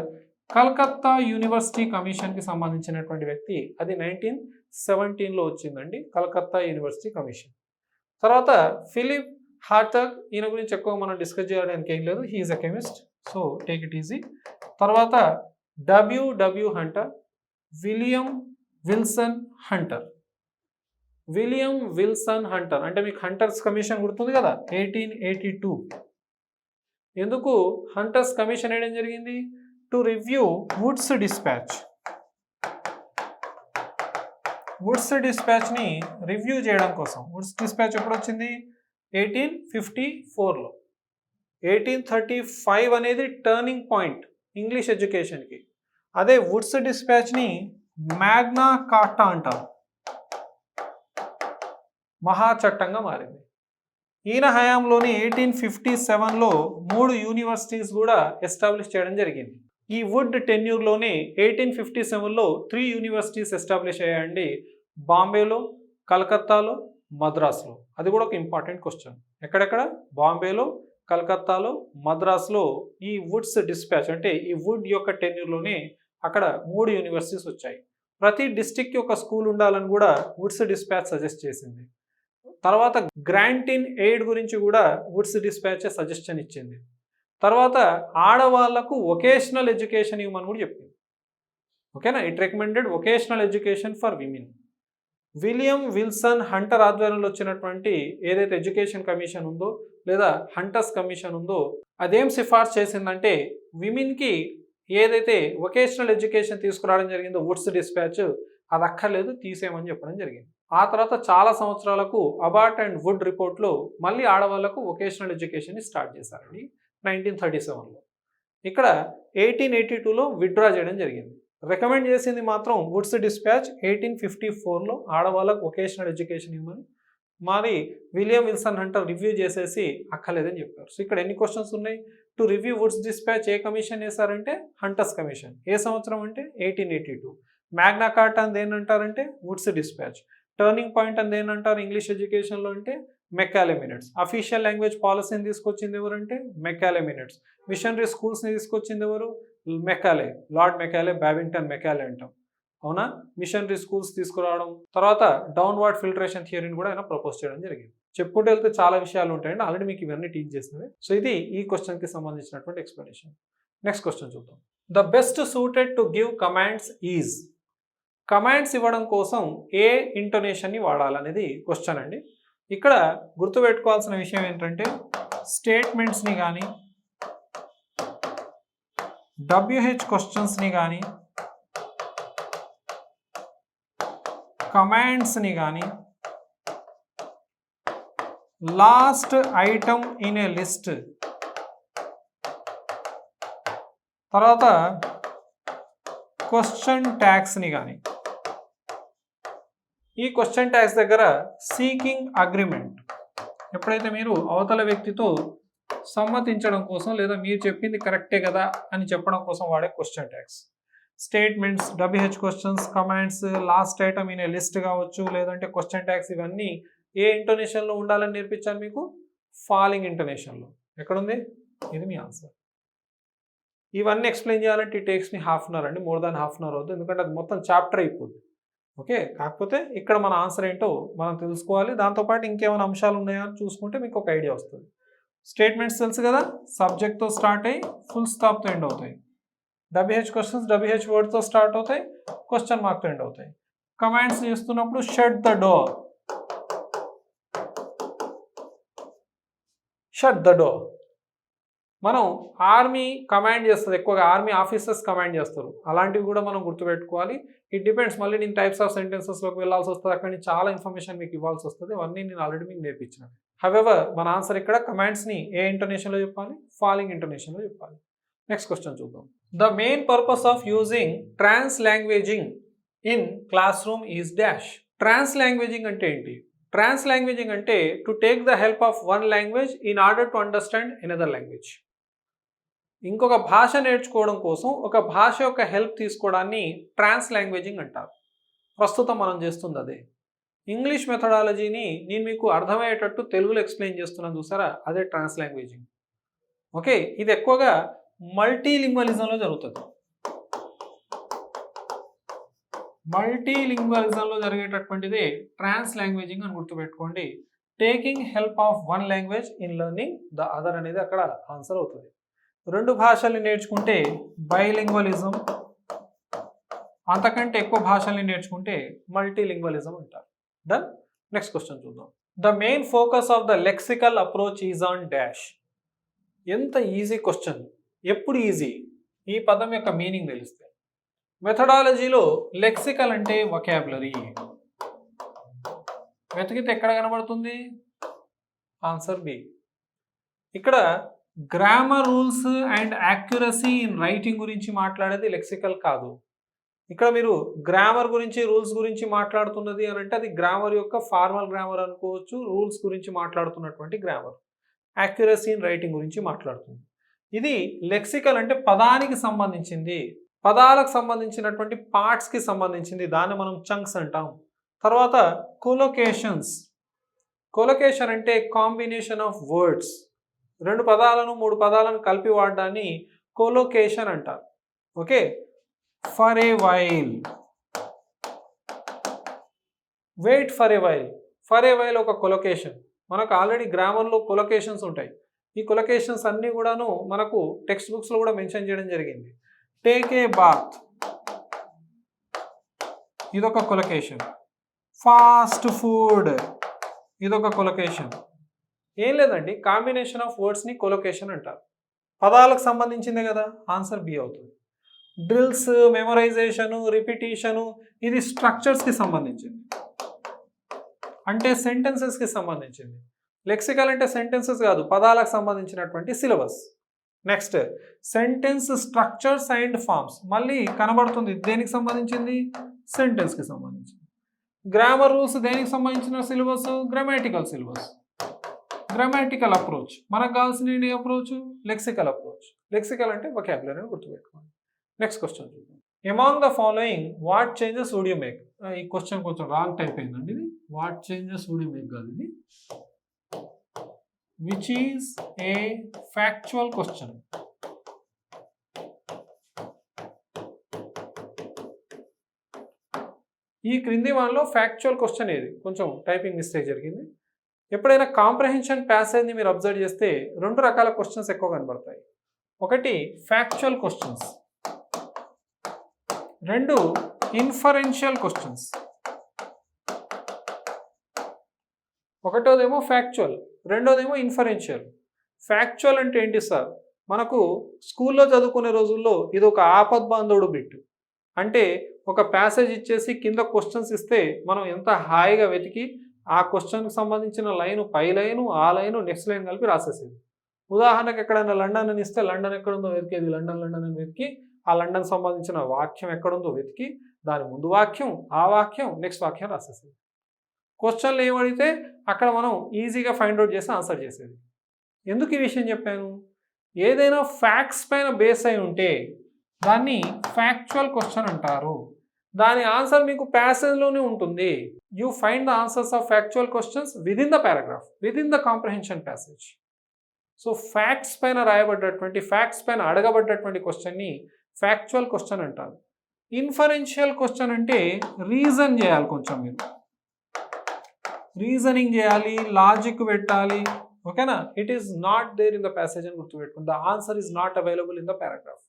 Calcutta university కమిషన్కి సంబంధించినటువంటి వ్యక్తి. అది 1917లో వచ్చిందండి, కలకత్తా యూనివర్సిటీ కమిషన్. తర్వాత ఫిలిప్ హార్టగ్, ఈయన గురించి ఎక్కువ మనం డిస్కస్ చేయడానికి ఏం లేదు, he's a chemist, so take it easy. తర్వాత W W Hunter, William Wilson Hunter. William Wilson Hunter, అంటే మీకు హంటర్స్ కమిషన్ గుర్తుంది కదా 1882. ఎందుకు హంటర్స్ కమిషన్ వేయడం జరిగింది? To review Wood's dispatch. Wood's డిస్పాచ్ని రివ్యూ చేయడం కోసం. వుడ్స్ డిస్పాచ్ ఎప్పుడు వచ్చింది? 1854లో. 1835 అనేది టర్నింగ్ పాయింట్ ఇంగ్లీష్ ఎడ్యుకేషన్కి. అదే వుడ్స్ డిస్పాచ్ని మ్యాగ్నా కార్టా అంటారు, మహా చట్టంగా మారింది. ఈయన హయాంలోని 1857లో 3 యూనివర్సిటీస్ కూడా ఎస్టాబ్లిష్ చేయడం జరిగింది. ఈ వుడ్ టెన్యూర్లోనే 1857లో 3 యూనివర్సిటీస్ ఎస్టాబ్లిష్ అయ్యాయండి. బాంబేలో, కలకత్తాలో, మద్రాసులో. అది కూడా ఒక ఇంపార్టెంట్ క్వశ్చన్. ఎక్కడెక్కడ? బాంబేలో, కలకత్తాలో, మద్రాసులో ఈ వుడ్స్ డిస్పాచ్ అంటే ఈ వుడ్ యొక్క టెన్యూర్లోనే అక్కడ 3 యూనివర్సిటీస్ వచ్చాయి. ప్రతి డిస్ట్రిక్ట్కి ఒక స్కూల్ ఉండాలని కూడా వుడ్స్ డిస్పాచ్ సజెస్ట్ చేసింది. తర్వాత గ్రాంట్ ఇన్ ఎయిడ్ గురించి కూడా వుడ్స్ డిస్పాచ్ సజెషన్ ఇచ్చింది. తర్వాత ఆడవాళ్లకు వొకేషనల్ ఎడ్యుకేషన్ ఇవ్వమని కూడా చెప్పింది. ఓకేనా? It recommended vocational education for women. William Wilson Hunter ఆధ్వర్యంలో వచ్చినటువంటి ఏదైతే ఎడ్యుకేషన్ కమిషన్ ఉందో లేదా హంటర్స్ కమిషన్ ఉందో అదేం సిఫార్సు చేసిందంటే విమెన్కి ఏదైతే వొకేషనల్ ఎడ్యుకేషన్ తీసుకురావడం జరిగిందో వుడ్స్ డిస్పాచ్ అది అక్కర్లేదు, తీసేయమని చెప్పడం జరిగింది. ఆ తర్వాత చాలా సంవత్సరాలకు అబార్ట్ అండ్ వుడ్ రిపోర్ట్లో మళ్ళీ ఆడవాళ్లకు వొకేషనల్ ఎడ్యుకేషన్ని స్టార్ట్ చేశారండి 1937లో. ఇక్కడ 1882లో విత్డ్రా చేయడం జరిగింది. రికమెండ్ చేసింది మాత్రం వుడ్స్ డిస్పాచ్ 1854లో ఆడవాళ్ళకు వొకేషనల్ ఎడ్యుకేషన్ ఇవ్వమని. మరి విలియం విల్సన్ హంటర్ రివ్యూ చేసేసి అక్కర్లేదని చెప్పారు. సో ఇక్కడ ఎన్ని క్వశ్చన్స్ ఉన్నాయి? టు రివ్యూ వుడ్స్ డిస్పాచ్ ఏ కమిషన్ వేశారంటే హంటర్స్ కమిషన్. ఏ సంవత్సరం అంటే 1882. మ్యాగ్నా కార్టా అని దేనంటారంటే వుడ్స్ డిస్పాచ్. టర్నింగ్ పాయింట్ అని దేనంటారు ఇంగ్లీష్ ఎడ్యుకేషన్లో అంటే మెకాలే మినిట్స్. అఫీషియల్ లాంగ్వేజ్ పాలసీని తీసుకొచ్చింది ఎవరంటే మెకాలే మినిట్స్. మిషనరీ స్కూల్స్ని తీసుకొచ్చింది ఎవరు? మెకాలే, లార్డ్ మెకాలే, బ్యాబింగ్టన్ మెకాలే అంటాం. అవునా? మిషనరీ స్కూల్స్ తీసుకురావడం, తర్వాత డౌన్వర్డ్ ఫిల్టరేషన్ థియరీని కూడా ఆయన ప్రపోజ్ చేయడం జరిగింది. చెప్పుకుంటూ వెళ్తే చాలా విషయాలు ఉంటాయండి, ఆల్రెడీ మీకు ఇవన్నీ టీచ్ చేసినవి. సో ఇది ఈ క్వశ్చన్కి సంబంధించినటువంటి ఎక్స్ప్లెనేషన్. నెక్స్ట్ క్వశ్చన్ చూద్దాం. The best suited to give commands is. Commands ఇవ్వడం కోసం ఏ ఇంటోనేషన్ని వాడాలనేది క్వశ్చన్ అండి. ఇక్కడ గుర్తుపెట్టుకోవాల్సిన విషయం ఏంటంటే స్టేట్మెంట్స్ని కానీ WH క్వశ్చన్స్ని కానీ కమాండ్స్ని కానీ last item in a list, తర్వాత క్వశ్చన్ ట్యాగ్స్ని కానీ, ఈ క్వశ్చన్ ట్యాగ్స్ దగ్గర సీకింగ్ అగ్రిమెంట్, ఎప్పుడైతే మీరు అవతల వ్యక్తితో సమ్మతించడం కోసం లేదా మీరు చెప్పింది కరెక్టే కదా అని చెప్పడం కోసం వాడే question tags. Statements, WH questions, commands, last item in a list కావచ్చు, లేదంటే క్వశ్చన్ ట్యాగ్స్, ఇవన్నీ ఏ ఇంటోనేషన్లో ఉండాలని నేర్పించాను మీకు? ఫాలింగ్ ఇంటోనేషన్లో. ఎక్కడుంది? ఇది మీ ఆన్సర్. ఇవన్నీ ఎక్స్ప్లెయిన్ చేయాలంటే it takes me half an hour అండి, more than half an hour అవుతుంది, ఎందుకంటే అది మొత్తం చాప్టర్ అయిపోద్ది. ఓకే, కాకపోతే ఇక్కడ మన ఆన్సర్ ఏంటో మనం తెలుసుకోవాలి. దాంతోపాటు ఇంకేమైనా అంశాలు ఉన్నాయా అని చూసుకుంటే మీకు ఒక ఐడియా వస్తుంది. స్టేట్మెంట్స్ తెలుసు కదా, సబ్జెక్ట్తో స్టార్ట్ అయ్యి ఫుల్ స్టాప్తో ఎండ్ అవుతాయి. WH క్వశ్చన్స్ WH వర్డ్తో స్టార్ట్ అవుతాయి, క్వశ్చన్ మార్క్తో ఎండ్ అవుతాయి. కమాండ్స్ చేస్తున్నప్పుడు shut the door, shut the door. మనం ఆర్మీ కమాండ్ చేస్తుంది, ఎక్కువగా ఆర్మీ ఆఫీసర్స్ కమాండ్ చేస్తారు, అలాంటివి కూడా మనం గుర్తుపెట్టుకోవాలి. ఇట్ డిపెండ్స్, మళ్ళీ నేను టైప్స్ ఆఫ్ సెంటెన్సెస్లోకి వెళ్ళాల్సి వస్తుంది, అక్కడి నుంచి చాలా ఇన్ఫర్మేషన్ మీకు ఇవ్వాల్సి వస్తుంది. అవన్నీ నేను ఆల్రెడీ మీకు నేర్పించాను. హవెవర్ మన ఆన్సర్ ఇక్కడ కమాండ్స్ని ఏ ఇంటోనేషన్లో చెప్పాలి? ఫాలింగ్ ఇంటోనేషన్లో చెప్పాలి. నెక్స్ట్ క్వశ్చన్ చూద్దాం. The main purpose of using translanguaging in classroom is dash. Translanguaging అంటే ఏంటి? ట్రాన్స్ లాంగ్వేజింగ్ అంటే to take the help of one language in order to understand another language. ఇంకొక భాష నేర్చుకోవడం కోసం ఒక భాష యొక్క హెల్ప్ తీసుకోవడాన్ని ట్రాన్స్ లాంగ్వేజింగ్ అంటారు. ప్రస్తుతం మనం చేస్తుంది అదే. ఇంగ్లీష్ మెథడాలజీని నేను మీకు అర్థమయ్యేటట్టు తెలుగులో ఎక్స్ప్లెయిన్ చేస్తున్నాను చూసారా, అదే ట్రాన్స్ లాంగ్వేజింగ్. ఓకే, ఇది ఎక్కువగా మల్టీలింగ్వలిజంలో జరుగుతుంది. మల్టీలింగ్వలిజంలో జరిగేటటువంటిదే ట్రాన్స్ లాంగ్వేజింగ్ అని గుర్తుపెట్టుకోండి. Taking help of one language in learning the other అనేది అక్కడ ఆన్సర్ అవుతుంది. రెండు భాషల్ని నేర్చుకుంటే బైలింగ్వలిజం, అంతకంటే ఎక్కువ భాషల్ని నేర్చుకుంటే మల్టీలింగ్వలిజం అంటారు. డన్. నెక్స్ట్ క్వశ్చన్ చూద్దాం. The main focus of the lexical approach is on dash. ఎంత ఈజీ క్వశ్చన్, ఎప్పుడు ఈజీ? ఈ పదం యొక్క మీనింగ్ తెలిస్తే. మెథడాలజీలో లెక్సికల్ అంటే వొకాబులరీ. వెతికితే ఎక్కడ కనబడుతుంది? Answer B. ఇక్కడ grammar rules and accuracy in writing గురించి మాట్లాడేది లెక్సికల్ కాదు. ఇక్కడ మీరు గ్రామర్ గురించి రూల్స్ గురించి మాట్లాడుతున్నది అని అంటే అది గ్రామర్ యొక్క ఫార్మల్ గ్రామర్ అనుకోవచ్చు, రూల్స్ గురించి మాట్లాడుతున్నటువంటి గ్రామర్. యాక్యురసీ ఇన్ రైటింగ్ గురించి మాట్లాడుతుంది. ఇది లెక్సికల్ అంటే పదానికి సంబంధించింది, పదాలకు సంబంధించినటువంటి పార్ట్స్కి సంబంధించింది, దాన్ని మనం చంక్స్ అంటాం. తర్వాత కొలొకేషన్స్. కొలొకేషన్ అంటే కాంబినేషన్ ఆఫ్ వర్డ్స్, 2 పదాలను 3 పదాలను కలిపి వాడడాన్ని కొలొకేషన్ అంటారు. Okay. For a while, wait for a while. For a while ఒక కొలొకేషన్. మనకు ఆల్రెడీ గ్రామర్లో కొలొకేషన్స్ ఉంటాయి. ఈ కొలొకేషన్స్ అన్నీ కూడాను మనకు టెక్స్ట్ బుక్స్లో కూడా మెన్షన్ చేయడం జరిగింది. టేక్ ఏ బాత్, ఇదొక కొలొకేషన్. ఫాస్ట్ ఫుడ్, ఇదొక కొలొకేషన్. ఏం లేదండి, కాంబినేషన్ ఆఫ్ వర్డ్స్ని కొలొకేషన్ అంటారు. పదాలకు సంబంధించిందే కదా, ఆన్సర్ బి అవుతుంది. డ్రిల్స్, మెమరైజేషను, రిపిటీషను, ఇది స్ట్రక్చర్స్కి సంబంధించింది, అంటే సెంటెన్సెస్కి సంబంధించింది. లెక్సికల్ అంటే సెంటెన్సెస్ కాదు, పదాలకు సంబంధించినటువంటి syllabus. Next sentence structures and forms, మళ్ళీ కనబడుతుంది దేనికి సంబంధించింది? సెంటెన్స్కి సంబంధించింది. గ్రామర్ రూల్స్ దేనికి సంబంధించిన syllabus? Grammatical syllabus. Grammatical approach మనకు కావాల్సిన అప్రోచ్ లెక్సికల్ అప్రోచ్. లెక్సికల్ అంటే వొకాబులరీ అని గుర్తుపెట్టుకోండి. నెక్స్ట్ క్వశ్చన్ చూద్దాం. Among the following what changes would you make? ఈ క్వశ్చన్ కొంచెం రాంగ్ టైప్ అయిందండి. ఇది what changes would you make కాదు, ఇది which is a factual question. ఈ క్రింది వాళ్ళలో ఫ్యాక్చువల్ క్వశ్చన్ ఏది? కొంచెం టైపింగ్ మిస్టేక్ జరిగింది. ఎప్పుడైనా కాంప్రహెన్షన్ ప్యాసేజ్ని మీరు అబ్జర్వ్ చేస్తే 2 రకాల క్వశ్చన్స్ ఎక్కువ కనబడతాయి. ఒకటి ఫ్యాక్చువల్ క్వశ్చన్స్, 2 ఇన్ఫరెన్షియల్ క్వశ్చన్స్. ఒకటోదేమో ఫ్యాక్చువల్, రెండోదేమో ఇన్ఫరెన్షియల్. ఫ్యాక్చువల్ అంటే ఏంటి సార్? మనకు స్కూల్లో చదువుకునే రోజుల్లో ఇది ఒక ఆపద్బాంధవుడు బిట్. అంటే ఒక ప్యాసేజ్ ఇచ్చేసి కింద క్వశ్చన్స్ ఇస్తే మనం ఎంత హాయిగా వెతికి ఆ క్వశ్చన్కి సంబంధించిన లైను, పై లైను, ఆ లైను, నెక్స్ట్ లైన్ కలిపి రాసేసేది. ఉదాహరణకు ఎక్కడైనా లండన్ అని ఇస్తే లండన్ ఎక్కడుందో వెతికేది, లండన్ లండన్ అని వెతికి ఆ లండన్ సంబంధించిన వాక్యం ఎక్కడుందో వెతికి దాని ముందు వాక్యం, ఆ వాక్యం, నెక్స్ట్ వాక్యం రాసేసేది. క్వశ్చన్లు ఏమడిగితే అక్కడ మనం ఈజీగా ఫైండ్ అవుట్ చేసి ఆన్సర్ చేసేది. ఎందుకు ఈ విషయం చెప్పాను? ఏదైనా ఫ్యాక్ట్స్ పైన బేస్ అయి ఉంటే దాన్ని ఫ్యాక్చువల్ క్వశ్చన్ అంటారు. దాని ఆన్సర్ మీకు ప్యాసేజ్లోనే ఉంటుంది. You find the answers of factual questions within the paragraph, within the comprehension passage. So facts పైన రాయబడ్డటువంటి, ఫ్యాక్ట్స్ పైన అడగబడ్డటువంటి క్వశ్చన్ని ఫ్యాక్చువల్ క్వశ్చన్ అంటారు. ఇన్ఫరెన్షియల్ క్వశ్చన్ అంటే రీజన్ చేయాలి, కొంచెం మీరు రీజనింగ్ చేయాలి, లాజిక్ పెట్టాలి. ఓకేనా? It is not there in the passage అని గుర్తుపెట్టుకోండి. The answer is not available in the paragraph.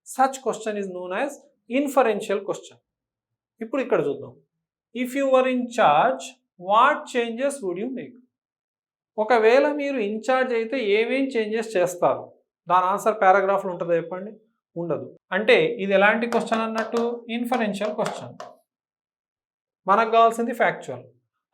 Such question is known as inferential question. ఇప్పుడు ఇక్కడ చూద్దాం. If you were in charge what changes would you make? ఒకవేళ మీరు ఇన్ఛార్జ్ అయితే ఏమేం చేంజెస్ చేస్తారు? దాని ఆన్సర్ పారాగ్రాఫ్లో ఉంటుందా చెప్పండి? ఉండదు. అంటే ఇది ఎలాంటి క్వశ్చన్ అన్నట్టు? Inferential question. మనకు కావాల్సింది factual.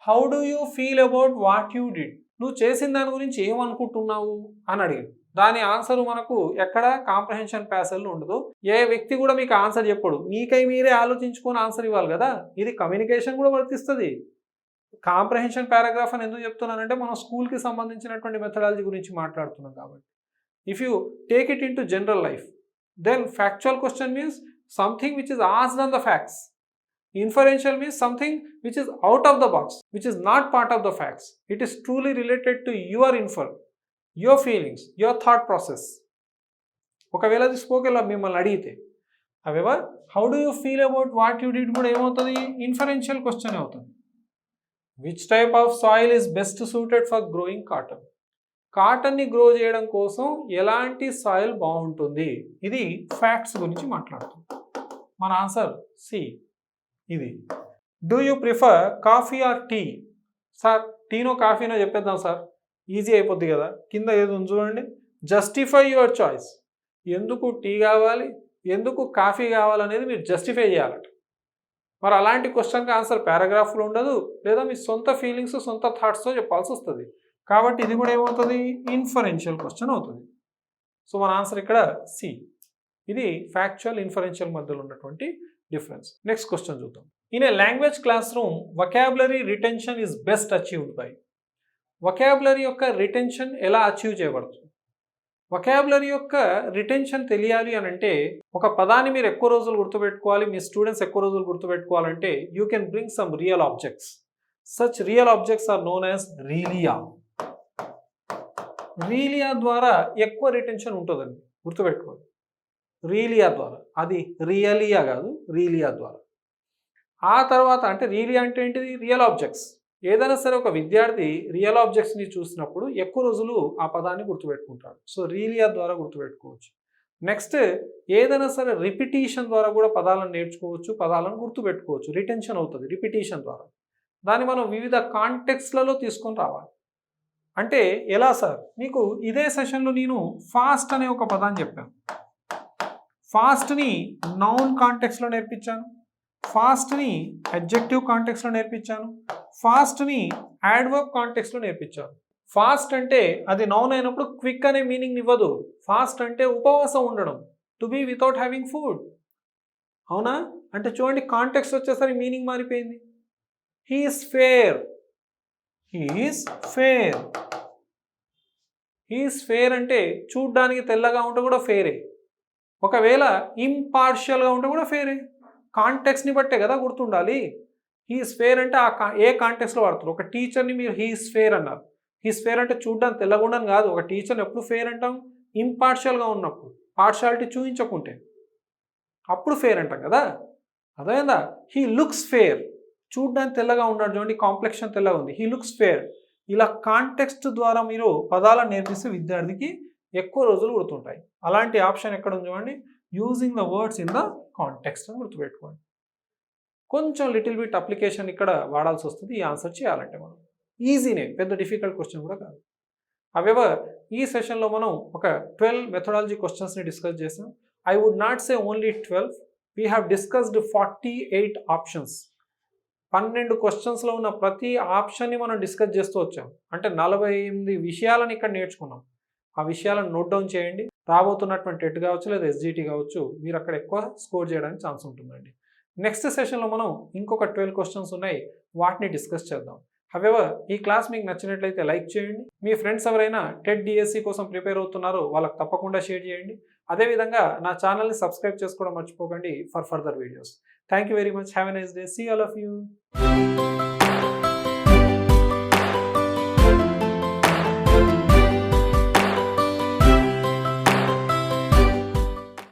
How do you feel about what you did? నువ్వు చేసిన దాని గురించి ఏమనుకుంటున్నావు అని అడిగాడు. దాని ఆన్సర్ మనకు ఎక్కడ కాంప్రహెన్షన్ ప్యాసేజ్లో ఉండదు. ఏ వ్యక్తి కూడా మీకు ఆన్సర్ చెప్పడు, మీకై మీరే ఆలోచించుకొని ఆన్సర్ ఇవ్వాలి కదా. ఇది కమ్యూనికేషన్ కూడా వర్తిస్తుంది. కాంప్రహెన్షన్ పారాగ్రాఫ్ అని ఎందుకు చెప్తున్నానంటే మనం స్కూల్కి సంబంధించినటువంటి మెథడాలజీ గురించి మాట్లాడుతున్నాం కాబట్టి. If you take it into general life, then factual question means something which is asked on the facts. Inferential means something which is out of the box, which is not part of the facts. It is truly related to your your feelings, your thought process. ఒకవేళ అది స్పోకెన్లో మిమ్మల్ని అడిగితే, however, how do you feel about what you did కూడా ఏమవుతుంది? ఇన్ఫరెన్షియల్ క్వశ్చన్ అవుతుంది. Which type of soil is best suited for growing cotton? కాటన్ని గ్రో చేయడం కోసం ఎలాంటి సాయిల్ బాగుంటుంది? ఇది ఫ్యాక్ట్స్ గురించి మాట్లాడుతుంది. మన ఆన్సర్ సి. ఇది. Do you prefer coffee or tea? Sir టీనో కాఫీనో చెప్పేద్దాం సార్, ఈజీ అయిపోద్ది కదా. కింద ఏది ఉంది చూడండి, జస్టిఫై యువర్ చాయిస్. ఎందుకు టీ కావాలి, ఎందుకు కాఫీ కావాలనేది మీరు జస్టిఫై చేయాలట. మరి అలాంటి క్వశ్చన్కి ఆన్సర్ పారాగ్రాఫ్లో ఉండదు, లేదా మీ సొంత ఫీలింగ్స్ సొంత థాట్స్తో చెప్పాల్సి వస్తుంది. కాబట్టి ఇది కూడా ఏమవుతుంది, ఇన్ఫరెన్షియల్ క్వశ్చన్ అవుతుంది. సో మన ఆన్సర్ ఇక్కడ సి. ఇది ఫ్యాక్చువల్ ఇన్ఫరెన్షియల్ మధ్యలో ఉన్నటువంటి డిఫరెన్స్. నెక్స్ట్ క్వశ్చన్ చూద్దాం. In A language class room vocabulary retention is best achieved by. Vocabulary యొక్క రిటెన్షన్ ఎలా అచీవ్ చేయబడుతుంది? వొకాబులరీ యొక్క రిటెన్షన్ తెలియాలి అని అంటే, ఒక పదాన్ని మీరు ఎక్కువ రోజులు గుర్తుపెట్టుకోవాలి, మీ స్టూడెంట్స్ ఎక్కువ రోజులు గుర్తుపెట్టుకోవాలంటే you can bring some real objects. Such real objects are known as realia. Realia ద్వారా ఎక్కువ రిటెన్షన్ ఉంటుందండి, గుర్తుపెట్టుకోవాలి. రీలియా ద్వారా, అది రియలియా కాదు, రీలియా ద్వారా. ఆ తర్వాత అంటే రీలియా అంటే ఏంటిది, రియల్ ఆబ్జెక్ట్స్. ఏదైనా సరే ఒక విద్యార్థి రియల్ ఆబ్జెక్ట్స్ని చూసినప్పుడు ఎక్కువ రోజులు ఆ పదాన్ని గుర్తుపెట్టుకుంటాడు. సో రీలియా ద్వారా గుర్తుపెట్టుకోవచ్చు. నెక్స్ట్ ఏదైనా సరే రిపిటీషన్ ద్వారా కూడా పదాలను నేర్చుకోవచ్చు, పదాలను గుర్తుపెట్టుకోవచ్చు. రిటెన్షన్ అవుతుంది రిపిటీషన్ ద్వారా. దాన్ని మనం వివిధ కాంటెక్స్ట్లలో తీసుకొని రావాలి. అంటే ఎలా సార్, మీకు ఇదే సెషన్లో నేను ఫాస్ట్ అనే ఒక పదాన్ని చెప్పాను. ఫాస్ట్ని నౌన్ కాంటెక్స్లో నేర్పించాను, ఫాస్ట్ని అడ్జెక్టివ్ కాంటెక్స్లో నేర్పించాను, ఫాస్ట్ని యాడ్వర్బ్ కాంటెక్స్లో నేర్పించాను. ఫాస్ట్ అంటే అది నౌన్ అయినప్పుడు క్విక్ అనే మీనింగ్ ఇవ్వదు. ఫాస్ట్ అంటే ఉపవాసం ఉండడం, to be without having food. అవునా? అంటే చూడండి కాంటెక్స్ట్ వచ్చేసరికి మీనింగ్ మారిపోయింది. He is fair, he is fair. He is fair అంటే చూడ్డానికి తెల్లగా ఉంటే కూడా ఫేరే. ఒకవేళ ఇంపార్షియల్గా ఉంటే కూడా ఫేరే. కాంటెక్స్ని బట్టే కదా గుర్తుండాలి. హీ ఈస్ ఫేర్ అంటే ఏ కాంటెక్స్లో వాడతారు. ఒక టీచర్ని మీరు హీ ఈస్ ఫేర్ అన్నారు. హీ ఈస్ ఫేర్ అంటే చూడ్డానికి తెల్లగుండని కాదు. ఒక టీచర్ని ఎప్పుడు ఫేర్ అంటాం, ఇంపార్షియల్గా ఉన్నప్పుడు, పార్షియాలిటీ చూపించకుంటే అప్పుడు ఫేర్ అంటాం కదా. అదేందా, హీ లుక్స్ ఫేర్, చూడ్డానికి తెల్లగా ఉన్నాడు చూడండి, కాంప్లెక్షన్ తెల్లగా ఉంది, హీ లుక్స్ ఫేర్. ఇలా కాంటెక్స్ట్ ద్వారా మీరు పదాలను నేర్పిస్తే విద్యార్థికి ఎక్కువ రోజులు గుర్తుంటాయి. అలాంటి ఆప్షన్ ఎక్కడ ఉంది చూడండి, using the words in the context అని గుర్తుపెట్టుకోండి. కొంచెం లిటిల్ బిట్ అప్లికేషన్ ఇక్కడ వాడాల్సి వస్తుంది ఈ ఆన్సర్ చేయాలంటే. మనం ఈజీనే, పెద్ద డిఫికల్ట్ క్వశ్చన్ కూడా కాదు. హవెవర్ ఈ సెషన్లో మనం ఒక 12 మెథడాలజీ క్వశ్చన్స్ని డిస్కస్ చేసాం. I would not say only 12, we have discussed 48 options. 12 క్వశ్చన్స్లో ఉన్న ప్రతి ఆప్షన్ని మనం డిస్కస్ చేస్తూ వచ్చాం. అంటే 48 విషయాలను ఇక్కడ నేర్చుకున్నాం. ఆ విషయాలను నోట్ డౌన్ చేయండి. రాబోతున్నటువంటి టెట్ కావచ్చు లేదా ఎస్జిటి కావచ్చు, మీరు అక్కడ ఎక్కువ స్కోర్ చేయడానికి ఛాన్స్ ఉంటుందండి. నెక్స్ట్ సెషన్లో మనం ఇంకొక 12 క్వశ్చన్స్ ఉన్నాయి, వాటిని డిస్కస్ చేద్దాం. హవెవర్ ఈ క్లాస్ మీకు నచ్చినట్లయితే లైక్ చేయండి. మీ ఫ్రెండ్స్ ఎవరైనా టెట్ డిఎస్సి కోసం ప్రిపేర్ అవుతున్నారో వాళ్ళకి తప్పకుండా షేర్ చేయండి. అదేవిధంగా నా ఛానల్ని సబ్స్క్రైబ్ చేసుకోవడం మర్చిపోకండి for further videos. Thank you very much. Have a nice day. See all of you.